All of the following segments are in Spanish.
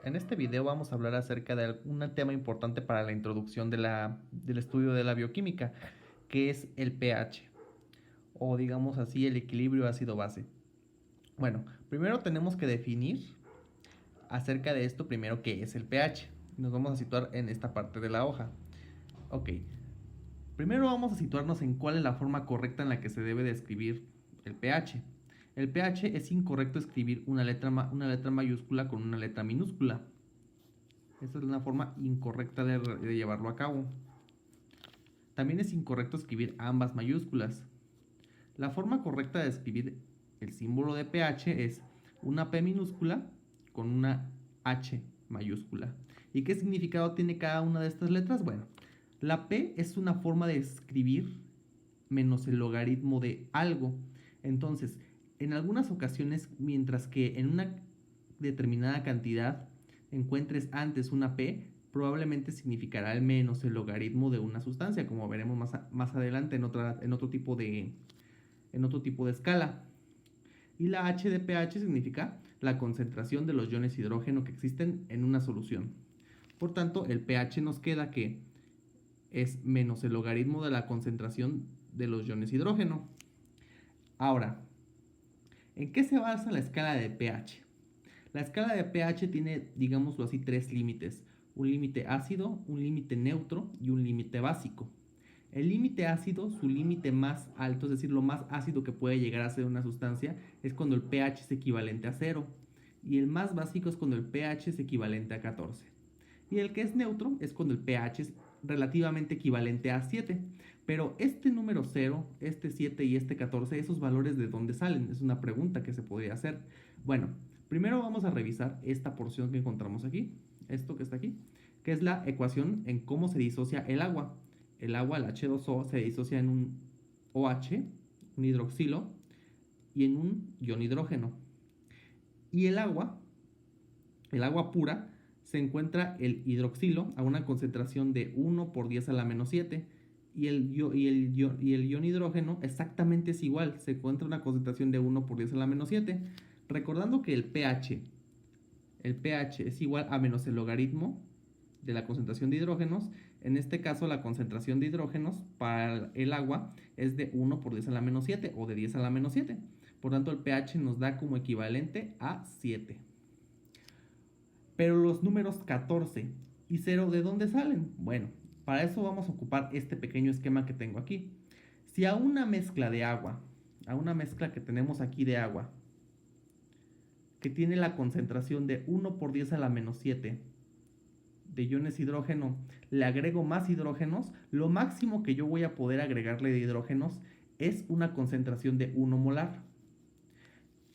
En este video vamos a hablar acerca de un tema importante para la introducción del estudio de la bioquímica, que es el pH, o digamos así, el equilibrio ácido-base. Bueno, primero tenemos que definir acerca de esto, primero qué es el pH. Nos vamos a situar en esta parte de la hoja. Ok, primero vamos a situarnos en cuál es la forma correcta en la que se debe de escribir el pH. El pH es incorrecto escribir una letra mayúscula con una letra minúscula. Esa es una forma incorrecta de llevarlo a cabo. También es incorrecto escribir ambas mayúsculas. La forma correcta de escribir el símbolo de pH es una P minúscula con una H mayúscula. ¿Y qué significado tiene cada una de estas letras? Bueno, la P es una forma de escribir menos el logaritmo de algo. Entonces, en algunas ocasiones, mientras que en una determinada cantidad encuentres antes una P, probablemente significará al menos el logaritmo de una sustancia, como veremos más adelante en otro tipo de escala. Y la H de pH significa la concentración de los iones hidrógeno que existen en una solución. Por tanto, el pH nos queda que es menos el logaritmo de la concentración de los iones hidrógeno. Ahora, ¿en qué se basa la escala de pH? La escala de pH tiene, digámoslo así, tres límites. Un límite ácido, un límite neutro y un límite básico. El límite ácido, su límite más alto, es decir, lo más ácido que puede llegar a ser una sustancia, es cuando el pH es equivalente a 0. Y el más básico es cuando el pH es equivalente a 14. Y el que es neutro es cuando el pH es relativamente equivalente a 7. Pero este número 0, este 7 y este 14, ¿esos valores de dónde salen? Es una pregunta que se podría hacer. Bueno, primero vamos a revisar esta porción que encontramos aquí, esto que está aquí, que es la ecuación en cómo se disocia el agua. El agua, el H2O, se disocia en un OH, un hidroxilo, y en un ion hidrógeno. Y el agua pura, se encuentra el hidroxilo a una concentración de 1 por 10 a la menos 7 y el ion hidrógeno exactamente es igual, se encuentra una concentración de 1 por 10 a la menos 7. Recordando que el pH es igual a menos el logaritmo de la concentración de hidrógenos. En este caso, la concentración de hidrógenos para el agua es de 1 por 10 a la menos 7 o de 10 a la menos 7. Por tanto, el pH nos da como equivalente a 7. Pero los números 14 y 0, ¿de dónde salen? Bueno, para eso vamos a ocupar este pequeño esquema que tengo aquí. Si a una mezcla de agua, a una mezcla que tenemos aquí de agua, que tiene la concentración de 1 por 10 a la menos 7 de iones hidrógeno, le agrego más hidrógenos, lo máximo que yo voy a poder agregarle de hidrógenos es una concentración de 1 molar.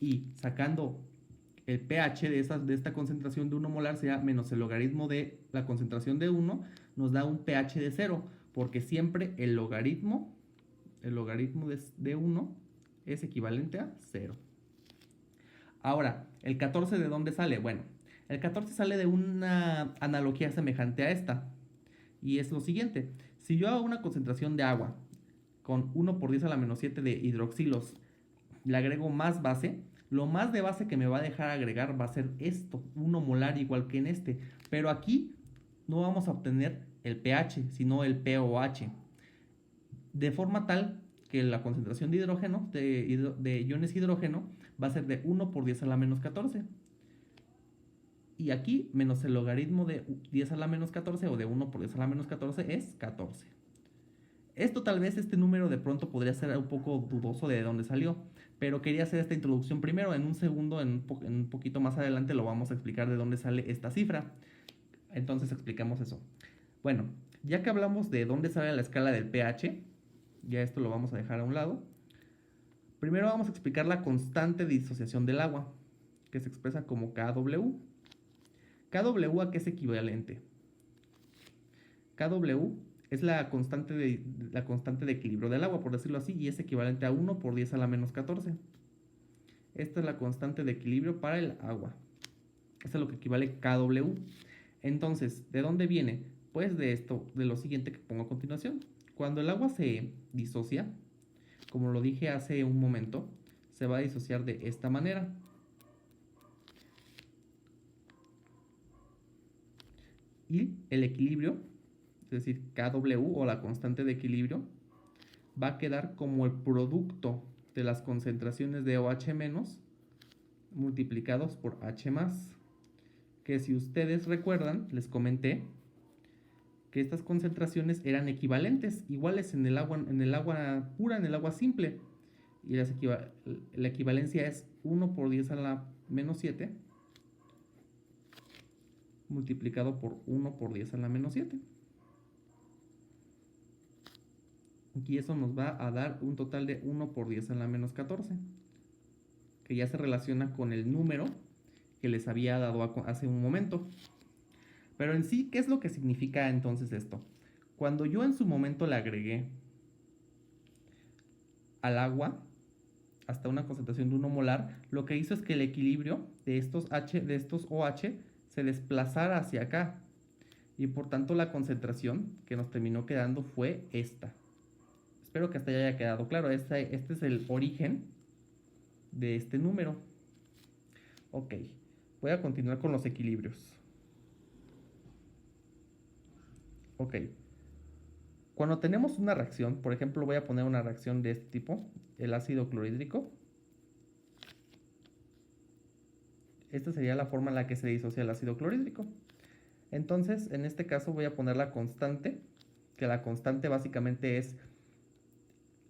Y sacando el pH de esta concentración de 1 molar sea menos el logaritmo de la concentración de 1, nos da un pH de 0, porque siempre el logaritmo de 1 es equivalente a 0. Ahora, ¿el 14 de dónde sale? Bueno, el 14 sale de una analogía semejante a esta. Y es lo siguiente. Si yo hago una concentración de agua con 1 por 10 a la menos 7 de hidroxilos, le agrego más base, lo más de base que me va a dejar agregar va a ser esto, 1 molar igual que en este. Pero aquí no vamos a obtener el pH, sino el pOH. De forma tal que la concentración de hidrógeno, de iones hidrógeno, va a ser de 1 por 10 a la menos 14. Y aquí, menos el logaritmo de 10 a la menos 14 o de 1 por 10 a la menos 14 es 14. Esto tal vez este número de pronto podría ser un poco dudoso de dónde salió, pero quería hacer esta introducción primero. En un segundo, en un poquito más adelante, lo vamos a explicar de dónde sale esta cifra. Entonces explicamos eso. Bueno, ya que hablamos de dónde sale la escala del pH, ya esto lo vamos a dejar a un lado. Primero vamos a explicar la constante de disociación del agua, que se expresa como KW. ¿KW a qué es equivalente? KW es la constante de equilibrio del agua, por decirlo así, y es equivalente a 1 por 10 a la menos 14. Esta es la constante de equilibrio para el agua. Esto es lo que equivale KW. Entonces, ¿de dónde viene? Pues de esto, de lo siguiente que pongo a continuación. Cuando el agua se disocia, como lo dije hace un momento, se va a disociar de esta manera. Y el equilibrio, es decir, Kw o la constante de equilibrio, va a quedar como el producto de las concentraciones de OH- multiplicados por H+, que si ustedes recuerdan, les comenté que estas concentraciones eran equivalentes, iguales en el agua pura, en el agua simple. Y la equivalencia es 1 por 10 a la menos 7 multiplicado por 1 por 10 a la menos 7. Y eso nos va a dar un total de 1 por 10 a la menos 14, que ya se relaciona con el número que les había dado hace un momento. Pero en sí, ¿qué es lo que significa entonces esto? Cuando yo en su momento le agregué al agua hasta una concentración de 1 molar, lo que hizo es que el equilibrio de estos OH se desplazara hacia acá. Y por tanto la concentración que nos terminó quedando fue esta. Espero que hasta ya haya quedado claro. Este es el origen de este número. Ok, voy a continuar con los equilibrios. Ok, cuando tenemos una reacción, por ejemplo voy a poner una reacción de este tipo, el ácido clorhídrico. Esta sería la forma en la que se disocia el ácido clorhídrico. Entonces, en este caso voy a poner la constante, que la constante básicamente es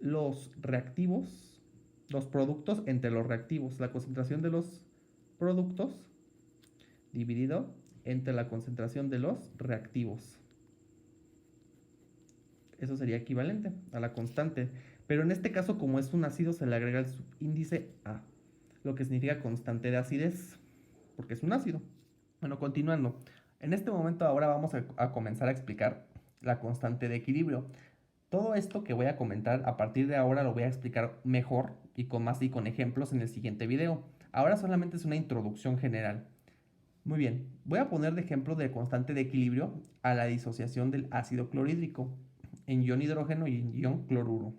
los reactivos, los productos entre los reactivos, la concentración de los productos dividido entre la concentración de los reactivos. Eso sería equivalente a la constante. Pero en este caso, como es un ácido, se le agrega el subíndice A, lo que significa constante de acidez, porque es un ácido. Bueno, continuando. En este momento ahora vamos a comenzar a explicar la constante de equilibrio. Todo esto que voy a comentar a partir de ahora lo voy a explicar mejor y con ejemplos en el siguiente video. Ahora solamente es una introducción general. Muy bien, voy a poner de ejemplo de constante de equilibrio a la disociación del ácido clorhídrico en ion hidrógeno y en ion cloruro.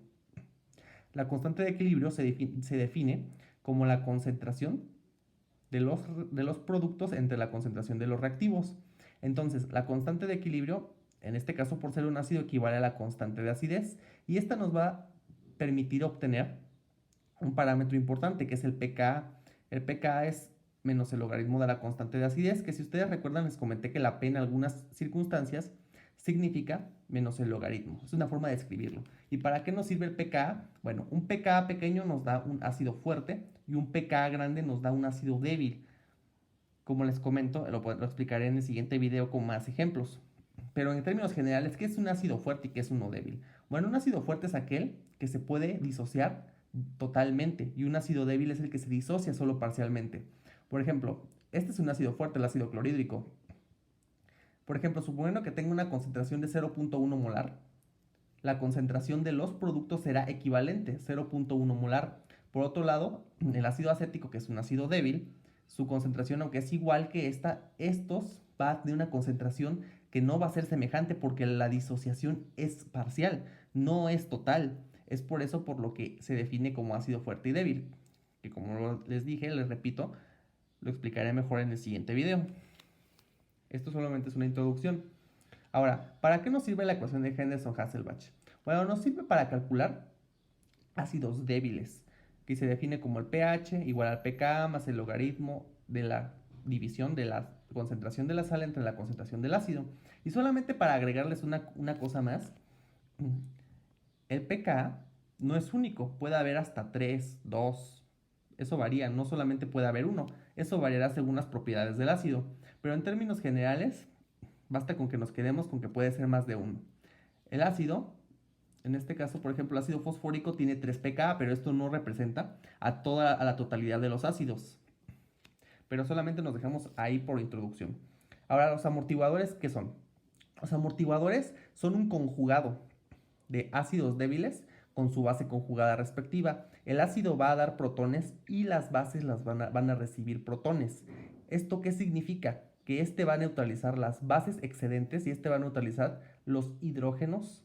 La constante de equilibrio se define como la concentración de los productos entre la concentración de los reactivos. Entonces, la constante de equilibrio, en este caso por ser un ácido, equivale a la constante de acidez, y esta nos va a permitir obtener un parámetro importante, que es el pKa. El pKa es menos el logaritmo de la constante de acidez, que si ustedes recuerdan les comenté que la P en algunas circunstancias significa menos el logaritmo. Es una forma de escribirlo. ¿Y para qué nos sirve el pKa? Bueno, un pKa pequeño nos da un ácido fuerte y un pKa grande nos da un ácido débil. Como les comento, lo explicaré en el siguiente video con más ejemplos. Pero en términos generales, ¿qué es un ácido fuerte y qué es uno débil? Bueno, un ácido fuerte es aquel que se puede disociar totalmente y un ácido débil es el que se disocia solo parcialmente. Por ejemplo, este es un ácido fuerte, el ácido clorhídrico. Por ejemplo, suponiendo que tenga una concentración de 0.1 molar, la concentración de los productos será equivalente, 0.1 molar. Por otro lado, el ácido acético, que es un ácido débil, su concentración, aunque es igual que estos va a tener una concentración que no va a ser semejante porque la disociación es parcial, no es total. Es por eso por lo que se define como ácido fuerte y débil, que como les dije, les repito, lo explicaré mejor en el siguiente video. Esto solamente es una introducción. Ahora, ¿para qué nos sirve la ecuación de Henderson-Hasselbalch? Bueno, nos sirve para calcular ácidos débiles, que se define como el pH igual al pKa más el logaritmo de la división de la concentración de la sal entre la concentración del ácido. Y solamente para agregarles una cosa más, el pKa no es único, puede haber hasta 3, 2, eso varía, no solamente puede haber uno, eso variará según las propiedades del ácido, pero en términos generales, basta con que nos quedemos con que puede ser más de uno. El ácido, en este caso, por ejemplo, el ácido fosfórico tiene 3 pKa, pero esto no representa a la totalidad de los ácidos. Pero solamente nos dejamos ahí por introducción. Ahora, los amortiguadores, ¿qué son? Los amortiguadores son un conjugado de ácidos débiles con su base conjugada respectiva. El ácido va a dar protones y las bases van a recibir protones. ¿Esto qué significa? Que este va a neutralizar las bases excedentes y este va a neutralizar los hidrógenos,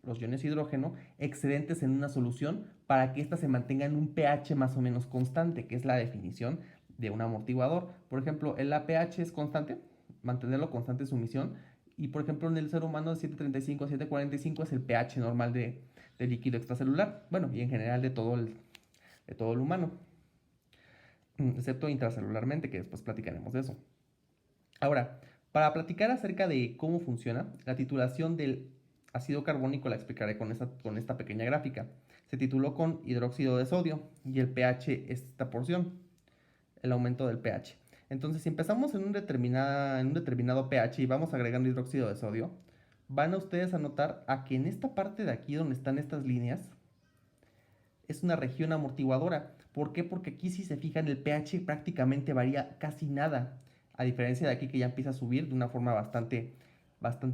los iones hidrógeno, excedentes en una solución para que ésta se mantenga en un pH más o menos constante, que es la definición de un amortiguador. Por ejemplo, el pH es constante. mantenerlo constante en sumisión. Y por ejemplo en el ser humano de 735 a 745 es el pH normal de líquido extracelular. Bueno, y en general de todo el humano, excepto intracelularmente, que después platicaremos de eso. Ahora, para platicar acerca de cómo funciona, la titulación del ácido carbónico la explicaré con esta pequeña gráfica. Se tituló con hidróxido de sodio y el pH es esta porción, el aumento del pH. Entonces, si empezamos en un determinado pH y vamos agregando hidróxido de sodio, van a ustedes a notar a que en esta parte de aquí donde están estas líneas, es una región amortiguadora. ¿Por qué? Porque aquí si se fijan el pH prácticamente varía casi nada, a diferencia de aquí que ya empieza a subir de una forma bastante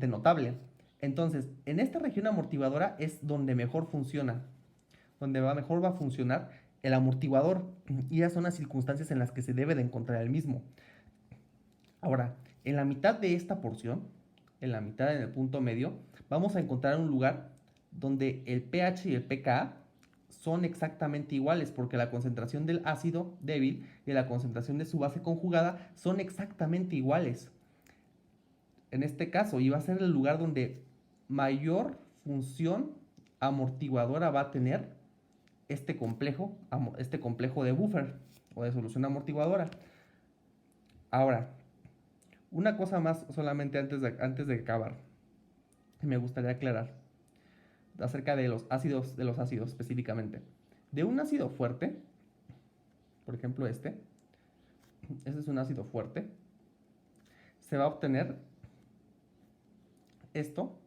notable. Entonces, en esta región amortiguadora es donde mejor funciona, mejor va a funcionar el amortiguador, y esas son las circunstancias en las que se debe de encontrar el mismo. Ahora, en la mitad de esta porción, en la mitad en el punto medio, vamos a encontrar un lugar donde el pH y el pKa son exactamente iguales, porque la concentración del ácido débil y la concentración de su base conjugada son exactamente iguales. En este caso, iba a ser el lugar donde mayor función amortiguadora va a tener este complejo de buffer o de solución amortiguadora. Ahora, una cosa más solamente antes de acabar, me gustaría aclarar acerca de los ácidos específicamente. De un ácido fuerte, por ejemplo este es un ácido fuerte, se va a obtener esto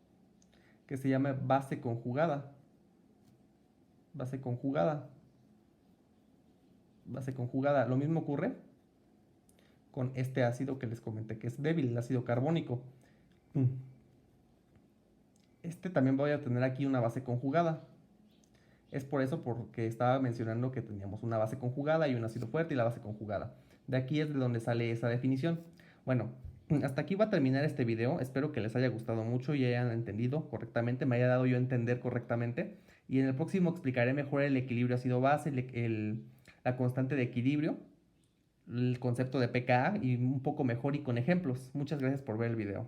que se llama base conjugada. Base conjugada. Base conjugada. Lo mismo ocurre con este ácido que les comenté que es débil, el ácido carbónico. Este también voy a tener aquí una base conjugada. Es por eso porque estaba mencionando que teníamos una base conjugada y un ácido fuerte y la base conjugada. De aquí es de donde sale esa definición. Bueno, hasta aquí va a terminar este video. Espero que les haya gustado mucho y hayan entendido correctamente, me haya dado yo a entender correctamente. Y en el próximo explicaré mejor el equilibrio ácido-base, la constante de equilibrio, el concepto de pKa y un poco mejor y con ejemplos. Muchas gracias por ver el video.